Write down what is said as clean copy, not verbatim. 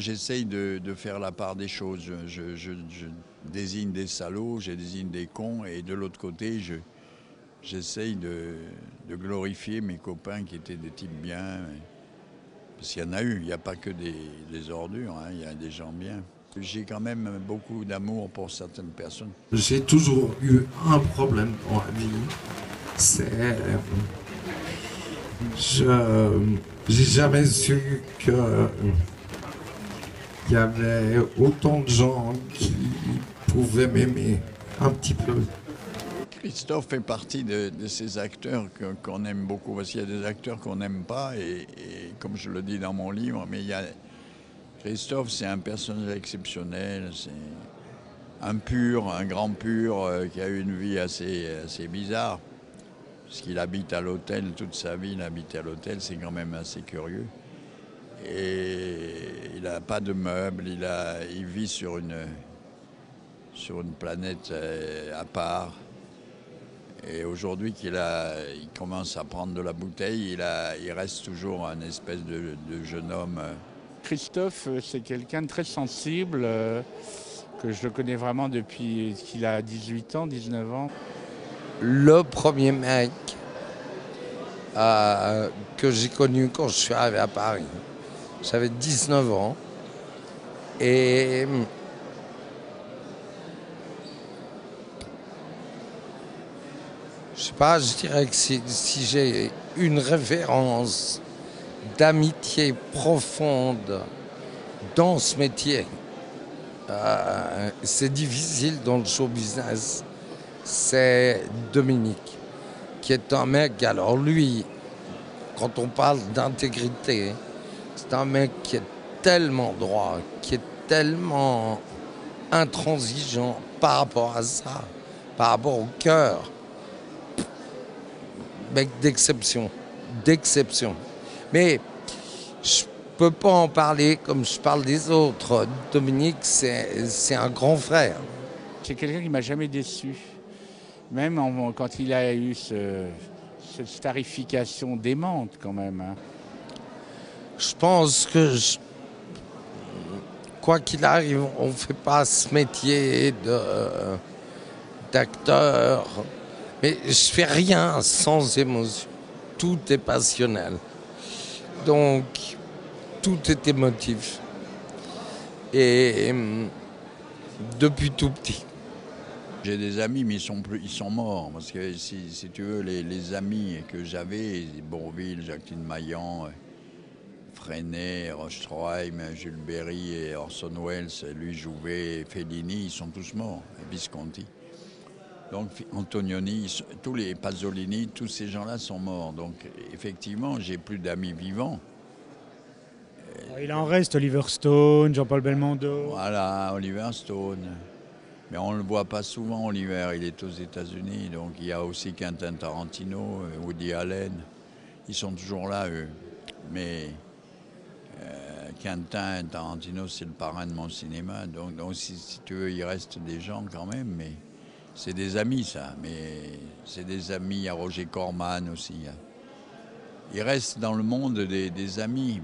j'essaye de faire la part des choses. Je désigne des salauds, je désigne des cons, et de l'autre côté, j'essaye de glorifier mes copains qui étaient des types bien. Parce qu'il y en a eu, il n'y a pas que des ordures, hein, il y a des gens bien. J'ai quand même beaucoup d'amour pour certaines personnes. J'ai toujours eu un problème dans la vie, c'est... J'ai jamais su que il y avait autant de gens qui pouvaient m'aimer un petit peu. Christophe fait partie de ces acteurs qu'on aime beaucoup, parce qu'il y a des acteurs qu'on n'aime pas, et comme je le dis dans mon livre, mais Christophe, c'est un personnage exceptionnel, c'est un pur, un grand pur qui a eu une vie assez bizarre, parce qu'il habite à l'hôtel toute sa vie, il habite à l'hôtel, c'est quand même assez curieux. Et il n'a pas de meubles, il vit sur une planète à part. Et aujourd'hui il commence à prendre de la bouteille, il reste toujours un espèce de jeune homme. Christophe, c'est quelqu'un de très sensible, que je connais vraiment depuis qu'il a 18 ans, 19 ans. Le premier mec que j'ai connu quand je suis arrivé à Paris, j'avais 19 ans. Et je sais pas, je dirais que si j'ai une référence d'amitié profonde dans ce métier, c'est difficile dans le show business, c'est Dominique, qui est un mec, alors lui, quand on parle d'intégrité, c'est un mec qui est tellement droit, qui est tellement intransigeant par rapport à ça, par rapport au cœur. Mec d'exception. Mais je peux pas en parler comme je parle des autres. Dominique, c'est un grand frère. C'est quelqu'un qui m'a jamais déçu. Même quand il a eu cette starification démente quand même. Hein. Je pense que, quoi qu'il arrive, on ne fait pas ce métier d'acteur. Mais je fais rien sans émotion. Tout est passionnel. Donc, tout est émotif. Et depuis tout petit. J'ai des amis, mais ils sont morts. Parce que si tu veux, les amis que j'avais, Bourvil, Jacqueline Maillan, Freinet, Rochestroheim, Jules Berry et Orson Welles, Louis Jouvet, Fellini, ils sont tous morts. Et Visconti. Donc Antonioni, tous les Pasolini, tous ces gens-là sont morts. Donc effectivement, j'ai plus d'amis vivants. Il en reste Oliver Stone, Jean-Paul Belmondo. Voilà, Oliver Stone. Mais on ne le voit pas souvent, Oliver. Il est aux États-Unis. Donc il y a aussi Quentin Tarantino, Woody Allen. Ils sont toujours là, eux. Mais Quentin Tarantino, c'est le parrain de mon cinéma. Donc si tu veux, il reste des gens quand même. Mais c'est des amis, ça. Mais c'est des amis. Il y a Roger Corman aussi. Il reste dans le monde des amis.